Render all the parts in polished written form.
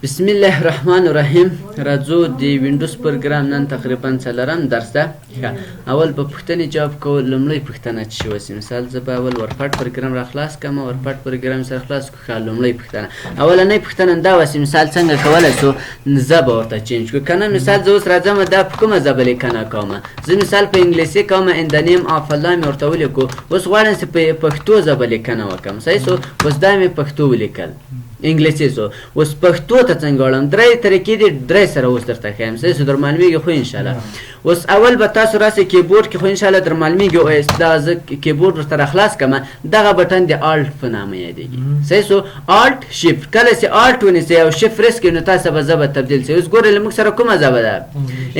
بسم الله الرحمن الرحیم. راځو د وینډوز پروګرام نن تقریبا څلورم درس ده. اول په پوښتنې جواب کول. لومړی پوښتنه چې شوه مثال زه به اول ورپاټ پروګرام را خلاص کړم، ورپاټ پروګرام سره خلاص کړو. لومړی پوښتنه اولنۍ پوښتنه دا وه مثال څنګه کولی شو زه به ورته چینج کړو که نه. مثال زه اوس راځم دا په کومه ژبه لیکنه کوم، زه مثال په انګلیسي کوم ان د نیم اف الله مې ورته ولیکو. اوس غواړم چې په پښتو ژبه لیکنه وکړم. صحیح شو. اوس دا مې پښتو ولیکل انګلیسي شو. اوس پښتو ته څنګه وړم؟ درې طریقې دي، درې سره اوس درته ښیم. صحیح شو. در معلومیږي خو انشاءالله. اوس اول به تاسو راسئ کیبورډ کې، خو انشاءالله در معلومیږي. اوس دا زه کیبورډ ورته راخلاص کړم، دغه بټن د الټ په نامه یادېږي. صحیح شو. الټ شیفټ. کله چې الټ ونیسئ او شیفټ پریس کړئ نو تاسو به ژبه تبدیل شي. اوس ګورئ موږ سره کومه ژبه ده؟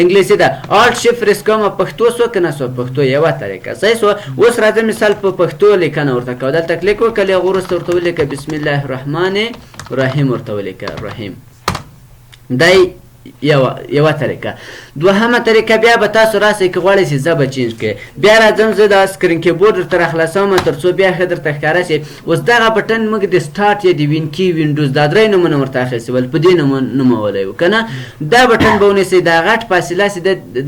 انګلیسي ده. الټ شیفټ پریس کوم پښتو شو که نه شو؟ پښتو یوه طریقه. صحیح شو. اوس راځه مثال په پښتو لیکنه ورته کوو. دلته کلیک وکړئ، هغه وروسته ورته ولیکئ بسم الله الرحمن الرحیم ورته ولیکه رحیم. دا یوه طریقه. دوهمه طریقه بیا به تاسو راسئ که غواړئ چې ژبه چینج کړئ. بیا راځم زه دا سکرین کیبورډ درته راخلاصوم تر څو بیا ښه درته ښکاره شي. اوس دغه بټن موږ د سټارټ یا د وینکي وینډوز دا درې نومونه ورته اخیستي ول، په دې نومولی و که نه. دا بټن به ونیسئ، دا غټ فاصله چې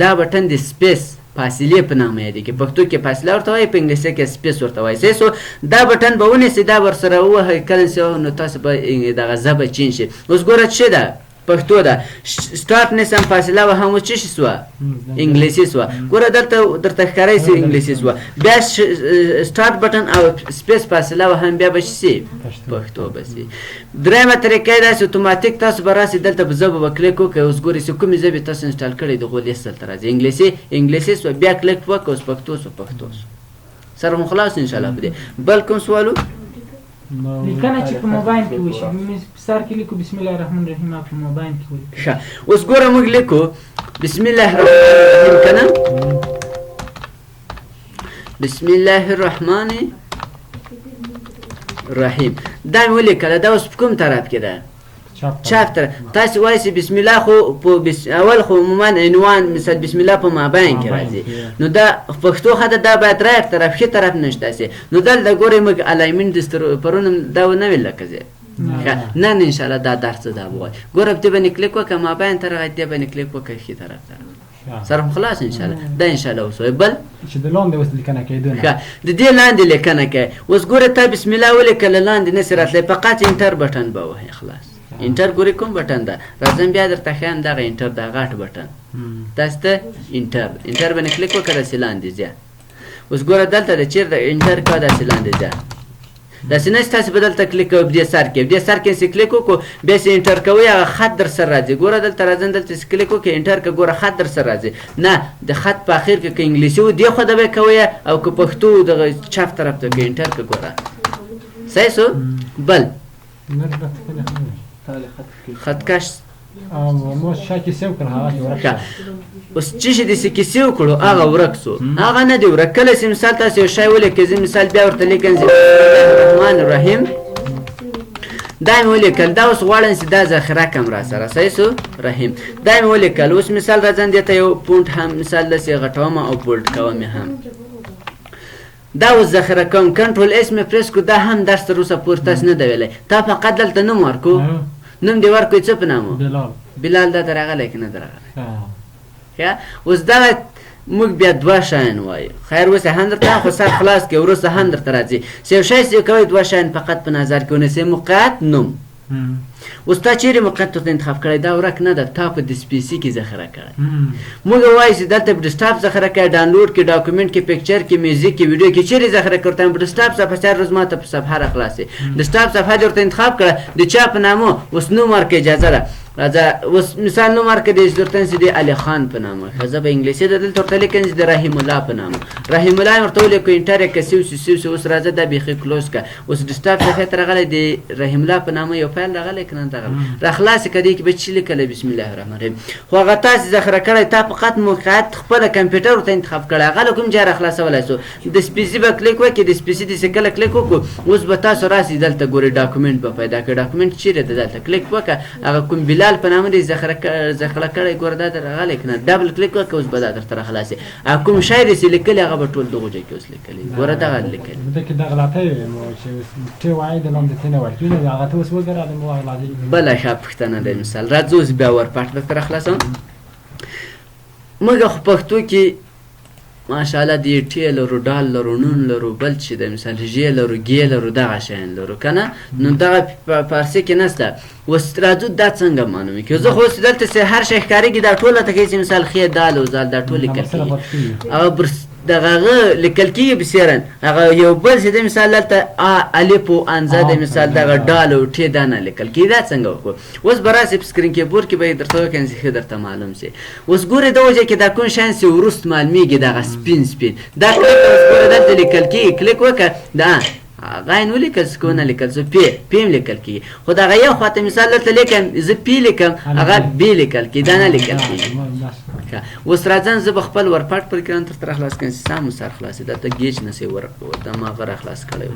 دا بټن د سپیس فاصلې په نامه یادېږي. پښتو کې فاصله ورته وایي، په انګلیسي کې سپیس ورته وایي. صحیح شو. دا بټن به ونیسئ، دا ورسره ووهئ کله چې نو تاسو به دغه ژبه چینج شي. اوس ګوره څه ده؟ پښتو ده. سټارټ نیسم، فاصله وهم څه شي سوه؟ انګلیسي سوه. ګوره دلته درته ښکاری سي انګلیسي سوه. بیا سټارټ بټن او سپیس فاصله وهم بیا به شي پښتو به شي. درېیمه طریقه یې داسې اتوماتیک تاسو به راسئ دلته په ژبه به کلیک وکړئ. اوس ګورئ چې کومې ژبې تاسو انسټال کړئ دغو لیست دلته راځي. انګلیسي سوه، بیا کلیک وکړئ، اوس پښتو سو. سره مو خلاص انشاءالله. په دې بل کوم سوال و؟ لیکنه چې په موبایل کې وشي، سر کې لیکو بسم الله الرحمن الرحیم، په موبایل کې ولیکو. ښه. اوس ګوره موږ لیکو بسم الله الرحمن الرحیم که نه؟ بسم الله الرحمن الرحیم. دا مې ولیکله. دا اوس په کوم طرف کې ده؟ چپ طرف. تاسو وایئ چې بسم الله خو اول خو عموما عنوان مثال بسم الله په مابین کې راځي. نو دا پښتو خطه دا باید رایټ طرف ښي طرف نشته سي. نو دلته ګورئ موږ الایمنټ پرون دا نه ویل لکه زه نن انشاءالله دا درس دا وایي. ګوره په دې باندې کلیک وکړه، مابین ته راغی، دې باندې کلیک وکړه ښي طرف ته. سره خلاص انشاءالله. دا انشاءالله اوس وایي. بل چې د لاندې اوس لیکنه کېدونه د دې لاندې لیکنه کوي. اوس ګوره ته بسم الله ولیکله، لاندې نسي راتلی، فقط انټر بټن به وهئ. خلاص. انټر ګورئ کوم بټن ده؟ راځم بیا درته ښیم دغه انټر دا غټ بټن داسې ته انټر باندې کلیک وکړه، داسې لاندې ځه. اوس ګوره دلته د چیرته انټر کوه داسې لاندې ځه. داسې نه چې تاسې به دلته کلیک کوئ په دې سر کې، په دې سر کې چې کلیک وکړو بیا چې انټر کوئ هغه خط در سره راځي. ګوره دلته راځم دلته چې کلیک وکړئ انټر که ګوره خط در سره راځي. نه د خط په اخر کې که انګلیسي و دې خوا ته به یې کوئ او که پښتو دغه چپ طرف ته که انټر که ګوره. صحیح شو. بل خطکش مو شاکې سیو کړ هغه ورک. اوس چې شي داسې کیسې وکړو هغه ورک سو. هغه نه دی ورک. کله چې مثال تاسو یو شی ولیکئ، زه مثال بیا ورته لیکم بسم الله الرحمن الرحیم. دا مې ولیکل. دا اوس غواړم چې دا ذخیره کړم را سره. صحیح شو. رحیم. دا مې ولیکل. اوس مثال راځم دې ته یو پونټ هم مثال داسې غټوم او بولډ کوم یې هم. دا اوس ذخیره کوم. کنټرول اس مې پریس کړو. دا هم درس تر اوسه پورې تاسو نه دی ویلی. تا فقط دلته نوم ورکړو. نوم دې ورکړئ څه په نامه؟ بلال. دا در راغلی که نه در راغلی؟ ښه. اوس دغه موږ بیا دوه شیان وایو. خیر اوس هم درته خو سر خلاص کړئ، وروسته هم درته راځي. چې یو شی چې کوئ دوه شیان فقط په نظر کې ونیسئ. موقعیت نوم. اوس تا چیرې موقعیت ورته انتخاب کړی دا ورک نه ده، تا په ډسپیسي کې ذخیره کړی. موږ وایو چې دلته په ډسټاپ ذخیره کړی، ډاونلوډ کې، ډاکومنټ کې، پکچر کې، میوزیک کې، ویډیو کې چیرې ذخیره کړی. په ډسټاپ صفحه هر روز ماته په صفحه راخلاصي. ډسټاپ صفحه دې ورته انتخاب کړه، د چا په نامه. اوس نوم ورکړه، اجازه ده. راځه اوس مثال نوم ورکړه د درته چې د علي خان په نامه. ښه به انګلیسي ده دلته ورته لیکم چې د رحیم الله په نامه. رحیم الله ورته ولیکو، انټر یې کړه، سیو. اوس راځه دا بیخي کلوز کړه. اوس ډسټاپ صفحې ته راغلی، د رحیم الله په نامه یو فایل راغلی که نه راغلی؟ راخلاصې کړه. دې کې به څه لیکلی بسم الله الرحمن الرحیم. خو هغه تاسې ذخیره کړی، تا فقط موقعیت خپله کمپیوټر ورته انتخاب کړی، هغه له کوم ځای راخلاصولی شو. د سپیسي به کلیک وکړئ. د سپیسي داسې کله کلیک وکړو اوس به تاسو راسئ دلته ګورئ ډاکومنټ به پیدا کړئ. ډاکومنټ چیرې ده؟ دلته کلیک وکړه. هغه کوم بلال ډال په نامه دې ذخیره کړی ګوره دا درغلی که نه ډبل کلیک وکړه اوس به دا درته راخلاصي او کوم شی دې چې لیکلي هغه به ټول دغو ځای کې اوس لیکلي ګوره دغه لیکلي دغه د غلطۍ چې ته وایې د لاندې ته نه وایي هغه ته اوس وګوره د مو غلطۍ بله ښه پوښتنه ده مثال راځه اوس بیا ورپاټ درته راخلاصوم موږ خو پښتو کې ماشاءالله د ټی لرو ډال لرو نون لرو بل چې د مثال ژې لرو ګې لرو دغه شیان لرو که نه نو دغه په فارسي کې نشته اوس راځو دا څنګه معلومي کړو زه خو اوس دلته چې هر شی ښکارېږي دا ټوله ته کوي چې مثال خې دال او زال دا ټول لیکل کېږي او دغه هغه لیکل کېږي بسیرن هغه یو بل چې د مثال دلته الف او انزه د مثال دغه ډال او ټې دا نه لیکل کېږي دا څنګه وکړو اوس به راسي په سکرین کیبورډ کې به یې درته وکړم چې ښه درته معلوم شي اوس ګورې دغه ځای کې دا کوم شیان چې وروست معلومېږي دغه سپین دا کلیک اوس ګوره دلته لیکل کېږي کلیک وکړه دا غاین ولیکل سکونه لیکل زه پیم لیکل کېږي خو دغه یو خواته مثال دلته لیکم زه پی لیکم هغه بی لیکل کېږي دا نه لیکل کېږي اوس راځم زه به خپل ورپاټ پروګرام درته راخلاص کړم چې سم سر خلاصې دلته ګیج نسې ورته ما هغه راخلاص کړی و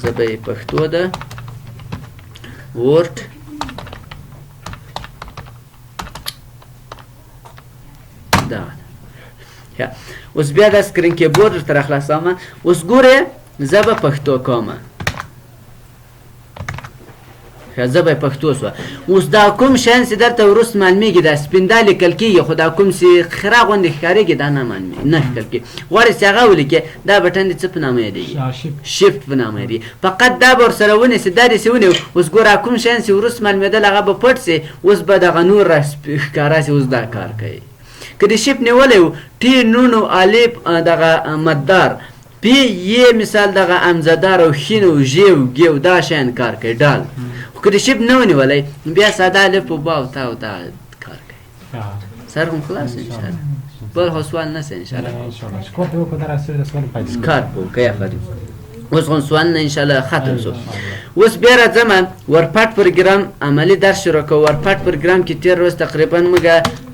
زه به یې پښتو ده ورډ دغه اوس بیا دا سکرین کیبورډ درته راخلاصومه اوس ګورې زه به پښتو کومه زه به پښتو سوه اوس دا کوم شیان چې درته وروست معلومېږي دا سپین دا لیکل کېږي خو دا کوم چې خره غوندې ښکارېږي دا نه معلومېږي نه ښکل کېږي غواړې چې هغه ولیکې دا بټن دې څه په نامه یادېږي شفت په نامه یادېږي فقط دا به ورسره ونیسې دا دې سې ونیو اوس ګوره کوم شیان چې وروست معلومېدل هغه به پټ سي اوس به دغه نور ښکاره سي اوس دا کار کوي که د شفت نیولی و ټي نون او الف دغه مددار پی یې مثال دغه امزدار او شین او ژ او ګ او دا شیان کار کوي ډال خو که د شپ نه ونیولی بیا ساده الف او با او تا او دا کار کوي سر هم خلاص انشاءالله بل خو سوال نشته انشاءالله کار کوو که آفرین اوس خو سوال نه انشاءالله ختم شو اوس بیا راځم ورپاټ پروګرام عملي درس شروع کوو ورپاټ پروګرام کې تېر ورځ تقریبا موږ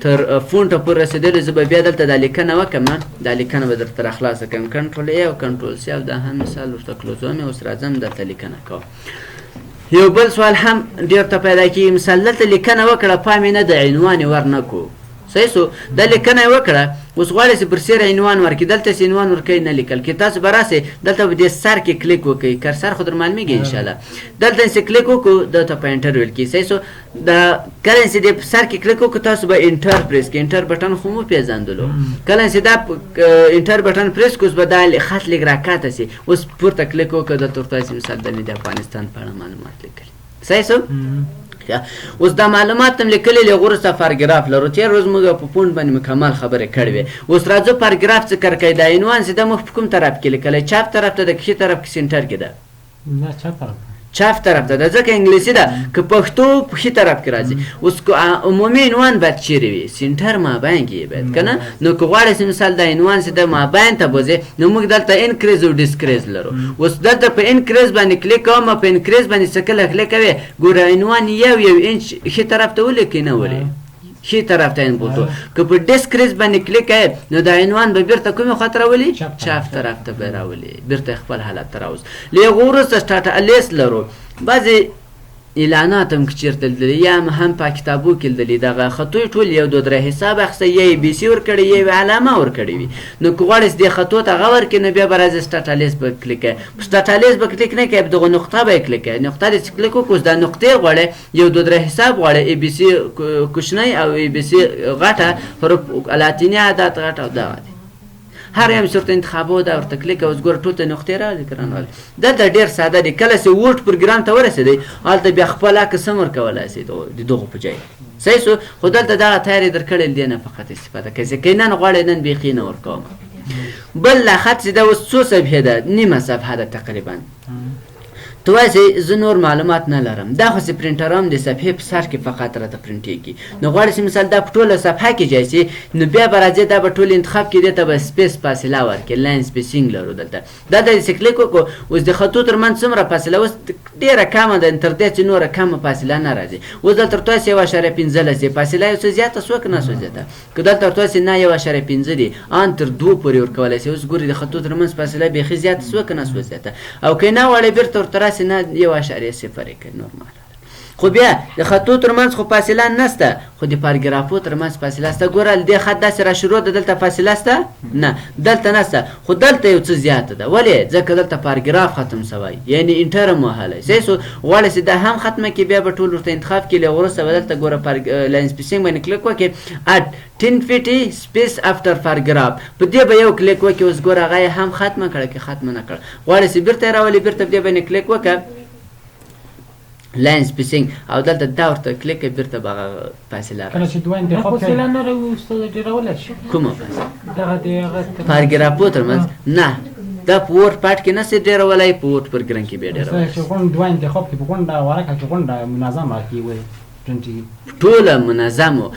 تر فونټه پورې رسېدلو زه به بیا دلته دا لیکنه وکړم دا لیکنه به درته راخلاصه کړم کنټرول ای او کنټرول سی او دا هم مثال ورته کلوزوم اوس راځم دلته لیکنه کوم یو بل سوال هم ډېر ته پیدا کېږي مثال دلته لیکنه وکړه پام یې نه د عنوان یې ور نه کړو صحیح سو دا لیکنه یې وکړه اوس غواړئ چې پر سر عنوان ورکړي دلته چې عنوان ورکوي نه لیکل کېږي تاسو به راسئ دلته به دې سر کې کلیک وکړئ کرسر خو در معلومېږي انشاءالله دلته چې کلیک وکړو دلته په انټر ویل کېږي صحیح سو دا کله چې دې سر کې کلیک وکړو تاسو به انټر پریس کړئ انټر بټن خو مو پېژندلو کله چې دا انټر بټن پریس کړو اوس به دا خط لږ راکاته سي اوس پورته کلیک وکړه دلته ورته وایي چې مثال د افغانستان په اړه معلومات لیکلي صحیح سو اوس دا معلومات هم لیکلي له وروسته پاراګراف لرو تېر ورځ موږ په پونډ باندې مکمل خبرې کړې وې اوس راځو پاراګراف څه کار کوي دا عنوان چې د مخ په کوم طرف کې لیکلی چپ طرف ته د ښي طرف کې سینټر کې ده نه چپ طرف چپ طرف ته ده ځکه انګلیسي ده که پښتو په ښي طرف کې راځي اوس عمومي عنوان باید چیرې وي سینټر مابین کې یې باید که نه نو که غواړئ چې مثال دا عنوان چې د مابین ته بوځې نو موږ دلته انکریز او ډسکریز لرو اوس دلته په انکریز باندې کلیک کوم په انکریز باندې څه کله کلیک کوې ګوره عنوان یو انچ ښي طرف ته ولیکئ نه ولې ښي طرف ته انبوتو که په ډسکریز باندې کلیک کوې نو دا عنوان به بیرته کومې خواته راولي چپ طرف ته به راولي بیرته خپل حالت ته راوځي له هغه وروسته سټاټ الیس لرو بعضې اعلانات هم که چېرته لیدلي یا هم په کتابو کې لیدلي دغه خطو ټول یو دو درې حساب اخیستی یا یې بي سي ورکړی یا یې علامه ورکړې وي نو که غواړئ چې دې خطو ته هغه ورکړي نو بیا به راځي سټاټالیس به کلیک کوئ په سټاټالیس به کلیک نه کوئ په دغه نقطه به یې کلیک کوئ نقطه دې چې کلیک وکړو دا نقطې غواړئ یو دو درې حساب غواړئ ای بي سي کوچنی او ای بي سي غټه حروف لاتیني عدد غټه او دغه دي هر یو صورت انتخابو دا ورته کلیک اوس ګوره ټول ته نقطې راغلي که رانغلي دلته ډېر ساده دی کله چې ورډ پروګرام ته ورسېدی هلته بیا خپل عکس هم ورکولی شئ د دغو په جای صحیح سو خو دلته دغه تیار یې درکړی دې نه فقط استفاده کوئ چې که نن غواړئ نن بیخي نه ورکوم بل لا خط چې دا اوس څو صفحې ده نیمه صفحه ده تقریبا ته وایې چې زه نور معلومات نه لرم دا خو چې پرنټر هم د صفحې په سر کې فقط راته پرنټېږي نو غواړې چې مثال دا په ټوله صفحه کې ځای شي نو بیا به راځې دا به ټول انتخاب کې دې ته به سپیس فاصله ورکړي لاین سپیسینګ لرو دلته دا د چې کلیک وکړو اوس د خطو تر منځ څومره فاصله اوس ډېره کمه ده تر دې چې نوره کمه فاصله نه راځي اوس دلته ورته وایي 1.15 فاصله یو څه زیاته څوک نه څه زیاته که دلته ورته وایي نه 1.5 دی ان تر 2 پورې ورکولی شي اوس ګورې د خطو تر منځ فاصله بیخي زیاته څوک نه څه زیاته او که نه غواړې بېرته ورته راسې نه 1.0 یې کوي نورمال خو بیا د خطو ترمنځ خو فاصله نشته خو د پاراګرافو ترمنځ فاصله شته ګوره دې خط داسې را شروع ده دلته فاصله شته نه دلته نشته خو دلته یو څه زیاته ده ولې ځکه دلته پاراګراف ختم شوی یعنی انټر هم وهلی صحیح شو غواړئ چې دا هم ختمه کړي بیا به ټول ورته انتخاب کړي له وروسته به دلته ګوره لاین سپیسینګ باندې کلیک وکړي اډ 10 feet space after paragraph په دې به یو کلیک وکړي اوس ګوره هغه هم ختمه کړه که ختمه نه کړه غواړئ چې بیرته یې راولي بیرته په دې باندې کلیک وکړه لاین سپیسینګ او دلته دا ورته کلیک کړئ بیرته به هغه فاصله کله چې دوه انتخاب کوي فاصله نه راوي استاد ډېرولی شي کومه فاصله دغه د هغه پاراګرافو ترمنځ نه دا په ورډ پاټ کې نشي ډېرولای په ورډ پروګرام کې به ډېرولای چې کوم دوه انتخاب کې په کومه ورکه کې کومه منظم راکې وي پرنټي ټوله منظمو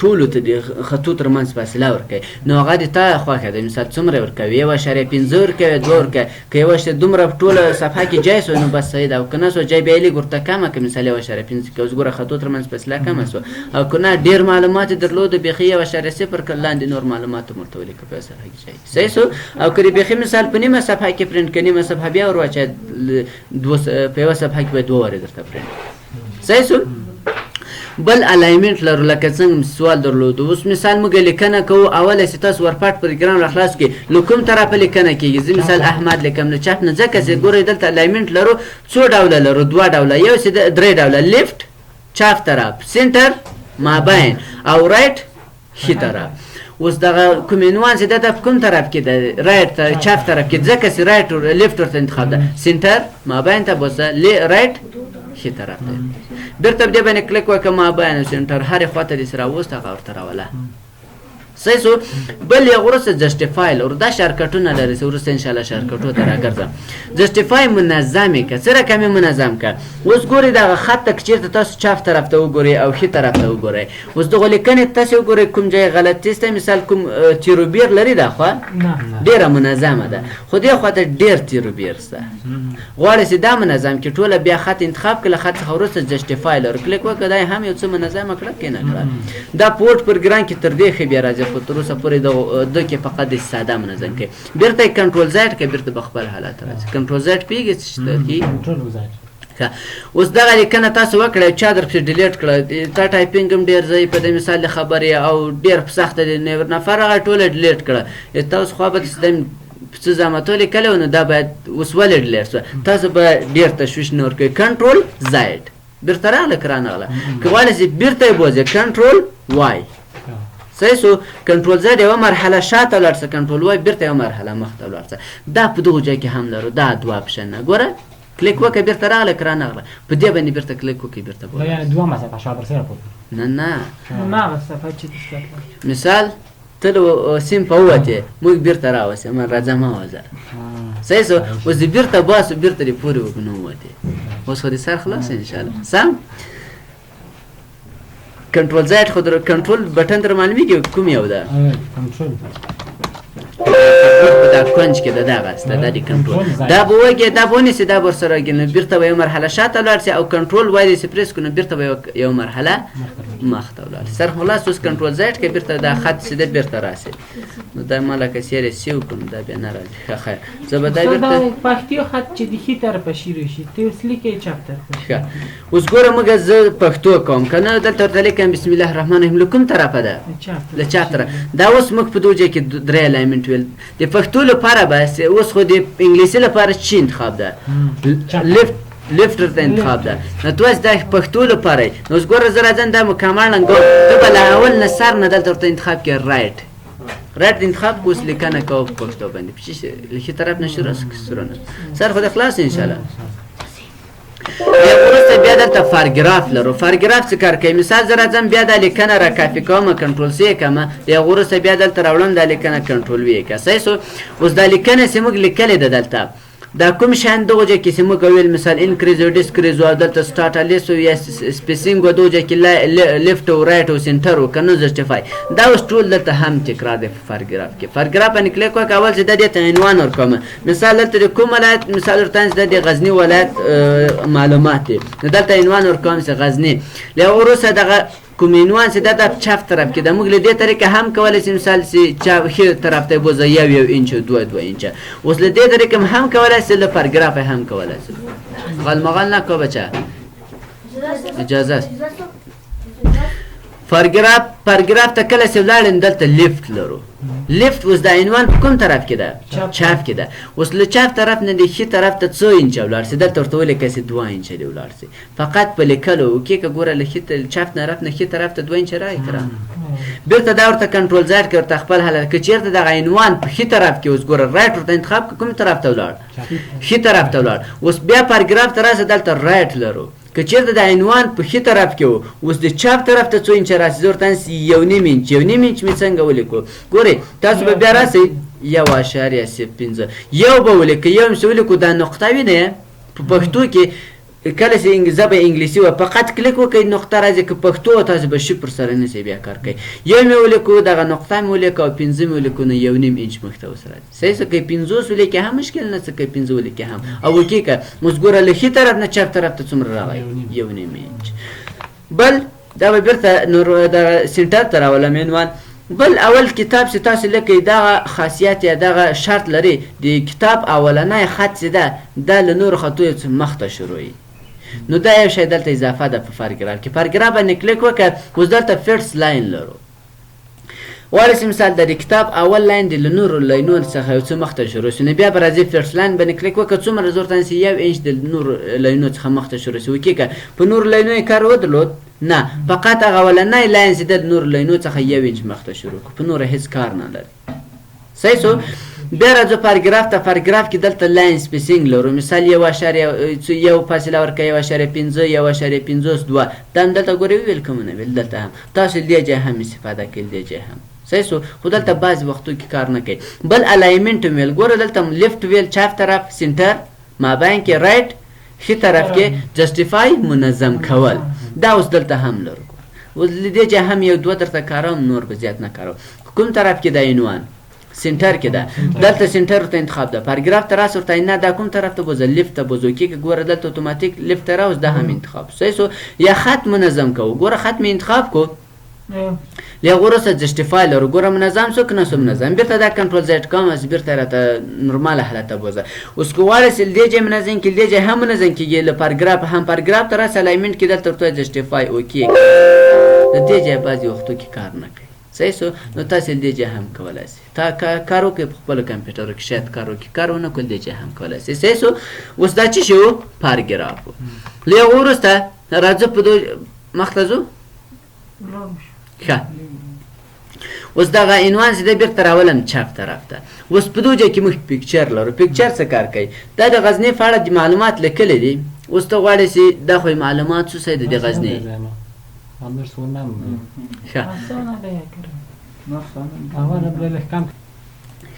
ټولو ته د خطو ترمنځ فاصله ورکوي نو هغه د تا خوښه ده مثال څومره ورکوي 1.5 ورکوي 2 ورکوي که یو شی دومره په ټوله صفحه کې جای سو نو بس صحیح ده او که نه سو جای بیا یې لږ ورته کمه کړه مثال 1.5 که اوس ګوره خطو ترمنځ فاصله کمه سو او که نه ډېر معلومات یې درلوده بیخي 1.0 که لاندې نور معلومات هم ورته ولیکه په صفحه کې جای صحیح سو او که بیخي مثال په نیمه صفحه کې پرنټ کړي نیمه صفحه بیا ور واچوي په یوه صفحه کې به 2 وارې درته پرنټ صحیح سو بل الاینمنت لرو لکه څنګه سوال درلود اوس مثال موږ لیکنه کوو اوله چې تاسو ورپاټ پروګرام را خلاص کړئ نو کوم طرفه لیکنه کیږي زه مثال احمد لیکم نو چپ نه ځکه چې ګورئ دلته الاینمنت لرو څو ډوله لرو دوه ډوله یو چې درې ډوله لیفت چپ طرف سنټر مابین او رایټ ښي طرف اوس دغه کوم عنوان چې دا په کوم طرف کې ده رایټ چپ طرف کې ځکه چې رایټ لیفت ورته انتخاب ده سنټر مابین ته بوسه رایټ ښي طرف ته بیرته په دې باندې کلیک وکړه مابین او سنټر هرې خواته دې سره راوسته هغه ورته راوله صحیح سو بل یې وروسته جسټیفای لرو دا شارکټونه لري چې وروسته انشاءالله شارکټو ته راګرځم جسټیفای منظم یې که څه رقم یې منظم که اوس ګورئ دغه خط ته که چېرته تاسو چپ طرف ته وګورئ او ښي طرف ته وګورئ اوس دغه لیکنې تاسې وګورئ کوم ځای غلطي شته مثال کوم تیروبیر لري دا خوا ډېره منظمه ده خو دې خوا ته ډېر تیروبیر شته غواړئ چې دا منظم کړي ټوله بیا خط انتخاب کړه له خط څخه وروسته جسټیفای لرو کلیک وکړه دا هم یو څه منظمه کړه که نه کړه دا په ورډ پروګرام کې تر دې ښه بیا راځي خو تر اوسه پورې دو کې فقط د ساده منظم کړي بیرته یې کنټرول زیډ کړئ بیرته به خپل حالت ته راځي کنټرول زیډ پوهېږئ څه شته اوس دغه لیکنه تاسو وکړئ چا در پسې ډیلیټ کړه تا ټایپینګ هم ډېر ضعیف په دې مثال د خبرې او ډېر په سخته د نفر هغه ټوله ډیلیټ کړه تاسو خوا به څه زحمتو لیکلی نو دا باید اوس ولې ډیلیټ شوه تاسو به ډېر تشویش نه ورکوئ کنټرول زیډ بیرته راغله که رانغله که غواړئ چې بیرته یې بوځئ کنټرول وای صحیح سو کنټرول زیډ یوه مرحله شاته ولاړ شه کنټرول وای بیرته یوه مرحله مخته ولاړ شه دا په دغو ځای کې هم لرو دا دوه اپشنه ګوره کلیک وکړه بیرته راغله که رانغله په دې باندې بیرته کلیک وکړئ بیرته بوځئ یعنې دوه صفحه شاته سره نه نه هماغه صفحه چې مثال ته له سیم په ووتې موږ بیرته راوسې من راځه مه وځه صحیح سو اوس دې بیرته باسو بیرته دې پورې وکړو نه ووتې اوس خو دې سر خلاص انشاءالله سم کنټرول زیډ خو کنټرول بټن در معلومیږي کوم یو ده کنټرول په دا کونج کې ده دغه سته دا د کنټرول دا به وږي دا به ونیسي دا به ورسره وږي نو بیرته به یو مرحله شاته ولاړ شي او کنټرول وای دې سپریس کړو نو بیرته به یو مرحله مخته ولاړ شي سر خلاص اوس کنټرول زیډ کې بیرته دا خط سیده بیرته راسي نو دا ما لکه سیر یې سیو کړم دا بیا نه راځي ښه خیر زه به دا بیرته پښتو خط چې د ښي طرفه شروع شي ته اوس لیکئ چپ طرفه ښه اوس ګوره موږ زه پښتو کوم که نه دلته ورته لیکم بسم الله الرحمن الرحیم له کوم طرفه ده له چپ طرف دا اوس موږ په دغو ځای کې درې الاینمنټ ویل د پښتو لپاره بس اوس خو د انګلیسي لپاره چی انتخاب ده لیفت ورته انتخاب ده نو تو اوس دا پښتو لپاره نو اوس ګوره زه راځم دا مکمل ننګو ته به له اول نه سر نه دلته ورته انتخاب کړې رایټ انتخاب کو اوس لیکنه کوو په پښتو باندې په ښي طرف نه شروع سرونه سر خو د خلاص انشاءالله وروسته بیا دلته پاراګراف لرو پاراګراف څه کار کوي مثال زه راځم بیا دا لیکنه را کاپي کوم کنټرول سی کوم د هغه وروسته بیا دلته راوړم دا لیکنه کنټرول وی که صحیح سو اوس دا لیکنه چې موږ لیکلې ده دلته دا کوم شان دغه ځای کې چې موږ ویل مثال انکریز او ډسکریز او دلته سټارټ لیس او یا سپیسینګ او دغه ځای کې لیفت او رایټ او سنټر او کنو جسټیفای دا اوس ټول دلته هم تکرار دی په پاراګراف کې پاراګراف باندې کلیک وکړه اول چې د دې ته عنوان ورکوم مثال دلته د کوم ولایت مثال ورته د غزنی ولایت معلومات دي دلته عنوان ورکوم چې غزنی له وروسته دغه کوم عنوان چې دا د چپ طرف کې د موږ له دې طریقې هم کولی شي مثال چې چپ ښي طرف ته بوځه یو انچ دوه انچه اوس له دې طریقې هم کولی شي له پاراګراف هم کولی شي غلمغل نه کو بچه اجازه است پاراګراف ته کله چې ولاړم دلته لیفت لرو لیفت اوس د عنوان په کوم طرف کې ده چپ کې ده اوس له چپ طرف نه د ښي طرف ته څو انچه ولاړ سي دلته ورته ولیکئ چې 2 انچه دې ولاړ سي فقط په لیکلو وکړئ که ګوره له چپ طرف نه ښي طرف ته 2 انچه راغی که بېرته دا ورته کنټرول زیډ کړه ورته خپل حالت که چېرته دغه عنوان په ښي طرف کې اوس ګوره رایټ ورته انتخاب کړه کوم طرف ته ولاړ ښي طرف ته ولاړ اوس بیا پاراګراف ته راسه دلته رایټ لرو که چېرته د عنوان په ښي طرف کې و اوس د چپ طرف ته څو انچه راسي زه ورته انسي 1.5 انچ 1.5 انچ مې څنګه ولیکو ګورئ تاسو به بیا راسئ 1.05 یو به ولیکئ یو مې ولیکو دا نقطه وینئ په پښتو کې کله چې ژبه انګلیسي وه فقط کلیک وکړئ نقطه راځي که پښتو وه تاسو به شفر سره نسئ بیا کار کوئ یو مې ولیکو دغه نقطه مې ولیکو او 5 مې ولیکو نو 1.5 انچ مخته اوس راځي صحیح څه کوئ 50 ولیکئ هم مشکل نه څه کوئ 5 ولیکئ هم او وکړئ که اوس ګوره له ښي طرف نه چپ طرف ته څومره راغی 1.5 انچ بل دا به بېرته نور دغه سینټر ته راولم عنوان بل اول کتاب چې تاسو لیکئ دغه خاصیت یا دغه شرط لري د کتاب اولنی خط چې ده دا له نورو خطونو څخه مخته شروعي نو دا یو شی دلته اضافه ده په پاراګراف کې پاراګراف باندې کلیک وکړه اوس دلته فرست لاین لرو وارث مثال د کتاب اول لاین د نورو لاینونو څخه یو څه مخته شروع شي نو بیا به راځي فرست لاین باندې کلیک وکړه څومره زور تانسي 1 انچ د نورو لاینونو څخه مخته شروع شي وکړه په نورو لاینونو کار ودرلود نه فقط هغه اولنی لاین چې د نورو لاینونو څخه 1 انچ مخته شروع کړو په نورو هیڅ کار نه لري صحیح سو بیا راځو پاراګراف ته پاراګراف کې دلته لاین سپیسینګ لرو مثال 1.1 فاصله ورکړئ 1.5 1.52 دا هم دلته ګورئ ویل کومونه ویل دلته هم تاسو دې ځای هم استفاده کړئ دې ځای هم صحیح سو خو دلته بعضې وختو کې کار نه کوي بل الاینمنټ ویل ګوره دلته لیفت ویل چپ طرف سینټر مابین کې رایټ ښي طرف کې جسټیفای منظم کول دا اوس دلته هم لرو اوس دې ځای هم یو دوه درته کاروم نور به زیات نه کاروم کوم طرف کې د عنوان سنټر کې ده دلته سنټر ته انتخاب ده پاراګراف ته راس ورته نه دا کوم طرف ته بوزه لیفت ته بوزو کې ګوره دلته اتوماتیک لیفت ته راوس ده هم انتخاب صحیح سو یا خط منظم کو ګوره خط می انتخاب کو له غوړه سره جسټیفای لرو ګوره منظم سو کنه سو منظم بیرته دا کنټرول زد کوم از بیرته راته نورمال حالت بوزه اوس کوواله سل دیجه منظم کې دیجه هم منظم کېږي له پاراګراف هم پاراګراف ته راس الاینمنت کې دلته ورته جسټیفای اوکی دیجه بعضی وختو کې کار نه کوي صحیح سو نو تاسو دې ځای هم کولای شئ تا کارو کې خپل کمپیوټر کې شاید کارونه کول دې ځای هم کولای شئ صحیح سو اوس دا چې شو پاراګراف له ورسته راځو په مختصو ښه اوس دغه عنوان چې د بیرته راولم چپ طرف ته اوس په دوی کې موږ پیکچر لرو پیکچر څه کار کوي دا د غزنی په اړه د معلومات لیکل دي اوس ته غواړې چې دا خو معلومات څه سي د غزنی Anders så namn. Ja.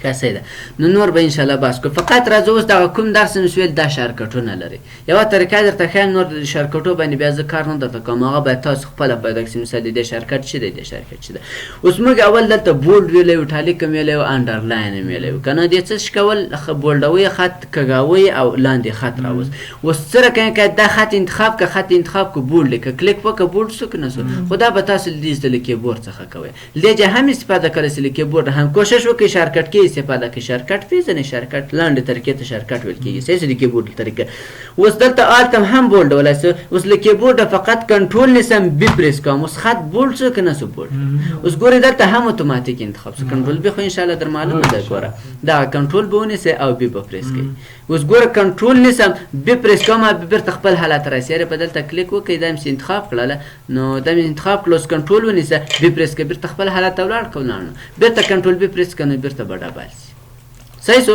ښه صحیح ده نو نور به انشاءالله بحث کوو فقط راځو اوس دغه کوم درس مې سویل دا شارکټونه لري یوه طریقه درته ښیم نور د شارکټو باندې بیا زه کار نه درته کوم هغه باید تاسو خپله پیدا کړئ مثال د دې شارکټ څه دی د شارکټ څه ده اوس موږ اول دلته بولډ ویلی وو ټالیک هم ویلی وو انډرلاین هم ویلی وو که نه دې څه کول بولډوي خط کږوئ او لاندې خط راوست اوس څه رقم که دا خط انتخاب که خط انتخاب که بولډ که کلیک وکړه بولډ شو که نه شو خو دا به تاسو دې زده له کیبورډ څخه کوئ دې ځای هم استفاده کولی شئ له کیبورډ هم کوشش وکړئ شارکټ کې استفاده کوي شارکټ پیژنې شارکټ لاندې طریقې ته شارکټ ویل کېږي صحیح د کیبورډ طریقه اوس دلته آلت هم بولډ ولی شو اوس له کیبورډه فقط کنټرول نیسم بي پریس کوم اوس خط بولډ شو که نه شو بولډ اوس ګورئ دلته هم اتوماتیک انتخاب شو کنټرول بي خو انشاءالله در معلومه ده ګوره دغه کنټرول به ونیسئ او بي به پریس کوئ اوس ګوره کنټرول نیسم بي پریس کوم بیرته خپل حالت راسي په دلته کلیک وکړئ دا مې انتخاب کړله نو دا مې انتخاب کړل اوس کنټرول ونیسه بي پریس کړه بیرته خپل حالت ته ولاړ کړه ولاړ بیرته کنټرول بي پریس کړه نو بیرته به ډبل شي صحیح سو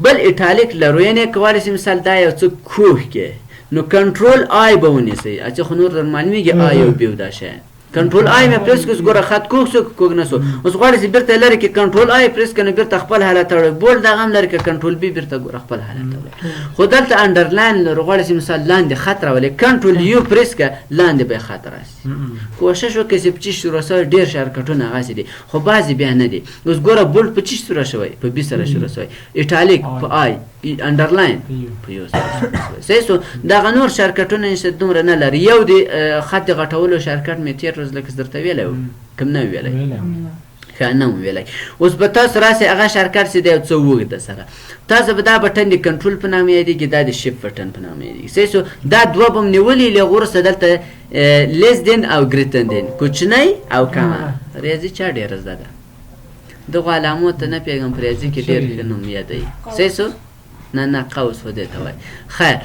بل ایټالیک لرو یعنې کولی شي مثال دا یو څه کوږ کې نو کنټرول آی به ونیسئ چې خو نور در معلومیږي آی او بي دا شی کنټرول آی مې پریس کړ ګوره خط کوږ شو کوږ نه شو اوس غواړئ چې بیرته لرې کې کنټرول آی پریس کړه نو بیرته خپل حالت ته وړئ بولډ دغه هم لرې کې کنټرول بي بیرته ګوره خپل حالت ته وړئ خو دلته انډرلاین لرو غواړئ چې مثال لاندې خط راولئ کنټرول یو پریس کړه لاندې به خط راسي کوشش وکړئ چې په چی شروع شوی ډېر شارکټونه هغسې دي خو بعضې بیا نه دي اوس ګوره بولډ په چی شروع شوی په بي سره شروع شوی ایټالیک په آی انډرلاین په یو سره صحیح سو دغه نور شارکټونه نشته دومره نه لري یو د خط د غټولو شارکټ مې تېر ورځ لکه درته ویلی و کوم نه ویلی ښه نه مو ویلی. اوس به تاسو راسئ هغه شارکټ چې دی یو څه اوږده سره تاسو به دا بټن د کنټرول په نامه یادېږي دا د شیفت بټن په نامه یادېږي. صحیح شو. دا دوه به م نیولي له هغه وروسته دلته لیس دین او ګریتر دین کوچنی او کمه. ریاضي چا ډېره زده ده دغو علامو ته نه پوهېږم په ریاضي کې ډېر ښه نوم یادوي. صحیح شو. نه قوس خو دې ته وایي. خیر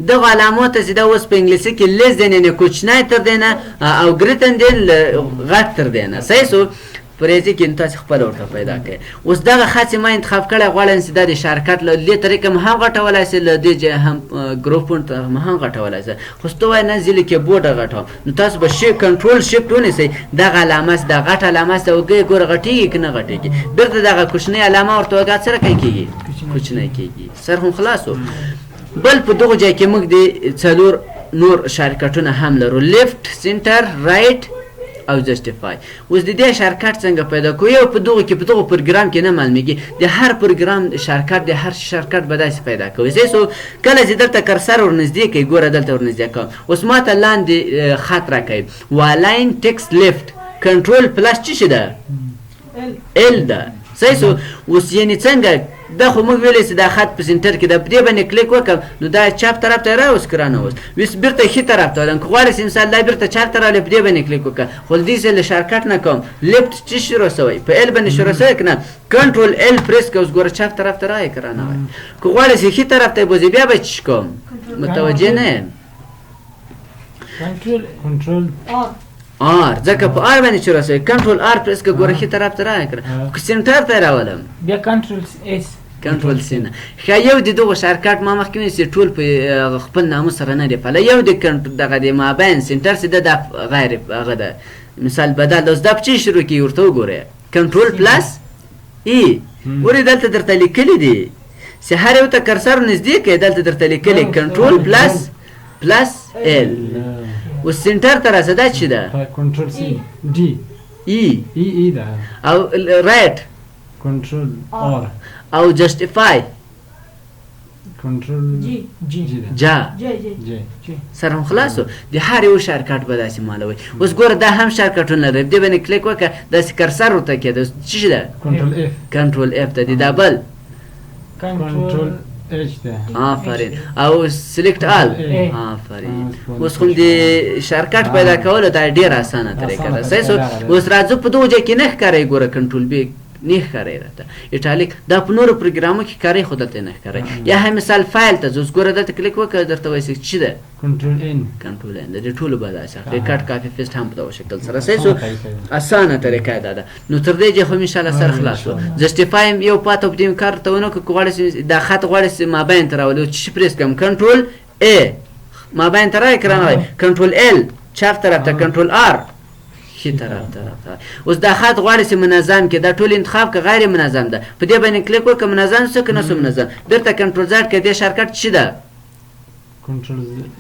دغو علامو ته چې دا اوس په انګلیسي کې لیس دین یعنې کوچنی تر دی نه او ګریتر دین غټ تر دی نه. صحیح شو. په ریاضي کې تاسې خپله ورته پیدا کړئ. اوس دغه خط چې ما انتخاب کړی غواړم چې دا د شارکټ له دې طریقې م هم غټولی شئ له دې ځای هم ګروپونو ته هم غټولی شئ. خو ته وایې نه زه له کیبورډه غټوم نو تاسو به کنټرول شفټ ونیسئ دغه علامه چې دا غټه علامه چې ته وګورئ ګوره غټېږي که نه غټېږي بېرته دغه کوچنۍ علامه ورته وګه څه رقم کېږي کوچنی کېږي. سر هم خلاص و. بل په دغو ځای کې موږ د څلور نور شارکټونه هم لرو لیفټ سنټر رایټ او جسټیفای. اوس د دې شارکټ څنګه پیدا کوو یو په دغو کې په دغو پروګرام کې نه معلومیږي د هر پروګرام شارکټ د هر شارکټ به داسې پیدا کوئ. صحیح شو. کله چې دلته کرسر ورنږدې کوئ ګوره دلته ورنږدې کوم اوس ما ته لاندې خط راکوي والاین ټکسټ لیفټ کنټرول پلس څه شي ده ال ده. صحیح شو. اوس یعنې څنګه دا خو موږ ویلی چې دا خط په سنټر کې ده په دې باندې کلیک وکړم نو دا چپ طرف ته راوس که رانوس ویس بېرته ښي طرف ته ولم که غواړئ چې مثال دا بېرته چپ ته راولې په دې باندې کلیک وکړه خو له دې ځای له شارکټ نه کوم لیفټ څه شروع شوی په ال باندې شروع شوی که نه کنټرول ال پریس که اوس ګوره چپ طرف ته راوی که رانوی که غواړئ چې ښي طرف ته یې بوځې بیا به څه کوم متوجه نه یم کنټرول آر ځکه په آر باندې شروع شوی کنټرول آر پریس که ګوره ښي طرف ته راوی که که سنټر ته یې راولم بیا کنټرول اس کنټرول سی نه. ښه یو د دغو شارکټ ما مخکې ویل چې ټول په خپل ناموس سره نه دی پله یو د دغه د مابین سنټر چې ده دا غیر هغه ده مثال بدل اوس دا په چی شروع کړي ورته وګورئ کنټرول پلس ای ګورئ دلته درته لیکلي دي چې هر یو ته کرسر نږدې کړئ دلته درته لیکلي کنټرول پلس ال اوس سنټر ته راسه دا چې ده کنټرول سی ډي ای ده او رایټ کنټرول آر او جسټیفای کنټرول جا جي سره هم خلاصو د هر یو شارکټ به داسې مالوئ. اوس ګوره دا هم شارکټونه لري دې باندې کلیک وکړه داسې کرسر ورته کېده څه شي ده کنټرول اف ته د دا بل کنټرول اچ ده آفرین او سلیکټ آل آفرین. اوس خو د شارکټ پیدا کولو دا ډېره اسانه طریقه ده. صحیح شو. اوس راځو په دغو ځای کې نه ښکارئ ګوره کنټرول بی نه ښکارئ راته ایټالیک دا په نورو پروګرامو کې ښکارئ خو دلته نه ښکارئ. یا هم مثال فایل ته ځو اوس ګوره دلته کلیک وکړه درته وایي چې څه ده کنټرول ان د دې ټولو به داسې اخلي کټ کاپي پیسټ هم په دغه شکل سره. صحیح شو. اسانه طریقه دا ده. نو تر دې ځایه خو مې انشاءالله سر خلاص شو. جسټیفای یو پاته په دې کار ته ونه کړو که غواړئ دا خط غواړئ چې مابین ته راولي چې شي پریس کړم کنټرول ا مابین ته راوایي که رانوایي کنټرول ال چپ طرف ته کنټرول آر ښي طرف ته اوس دا خط غواړي چې منظم کړي دا ټول انتخاب که غیر منظم ده په دې باندې کلیک وکړه منظم شو که نه شو منظم بېرته کنټرول زد که دې شارکټ څه ده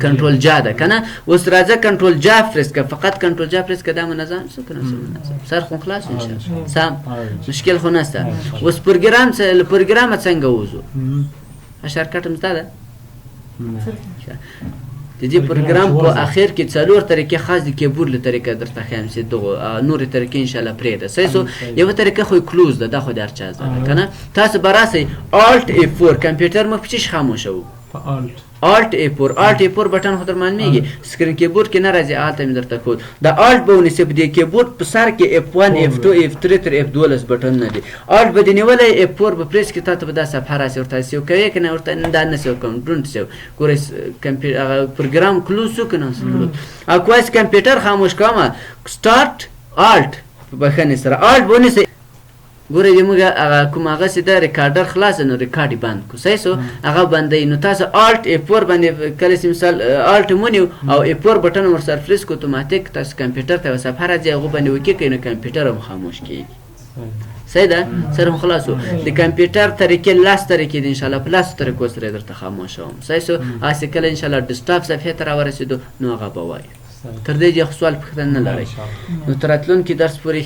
کنټرول جا ده که نه. اوس راځه کنټرول جا پریس که فقط کنټرول جا پریس که دا منظم شو که نه شو منظم سر خو خلاص انشاءالله سم مشکل خو نشته. اوس پروګرامه څنګه ووځو شارکټ هم زده ده د دې پروګرام په اخر کې څلور طریقې خاص د کیبورډ له طریقه درته ښیم چې دغو نورې طریقې انشاءالله پرېږده. صحیح شو. یوه طریقه خو کلوز ده دا خو د هر چا زده ده که نه. تاسو به راسئ الټ F4 کمپیوټر مخ په څه شي خاموشوو الټ A4 بټن خو در معلومیږي سکرین کیبورډ کې نه راځي الټ مې درته ښود دا الټ به ونیسئ په دې کیبورډ په سر کې F1 F2 F3 تر F12 بټنونه دي الټ به دې نیولی F4 به پریس کړي تا ته به دا صفحه راسي ورته سیو کوې که نه ورته دا نه سیو کوم ډونټ سیو ګورئ هغه پروګرام کلوز شو که نه کلوز او که وایي کمپیوټر خاموش کومه سټارټ الټ په بښنې سره الټ به ونیسئ ګورئ زموږ هغه کوم هغه چې ده ریکارډر خلاص نو ریکارډ یې بند کړو. صحیح شو. هغه بندوي نو تاسو الټ F4 باندې کله چې مثال الټ ونیو او F4 بټن ورسره پریس کړو اتوماتیک تاسو کمپیوټر ته یوه صفحه راځي هغه باندې وکړئ نو کمپیوټر هم خاموش کېږي. صحیح ده سر هم خلاص شو. د کمپیوټر طریقې لس طریقې دي انشاءالله په لسو طریقو سره یې درته خاموشوم. صحیح شو. هسې کله انشاءالله ډیسکټاپ صفحې ته راورسېدو نو هغه به وایو. تر دې ځایه خو سوال پوښتنه نه لرئ نو تر راتلونکي درس پورې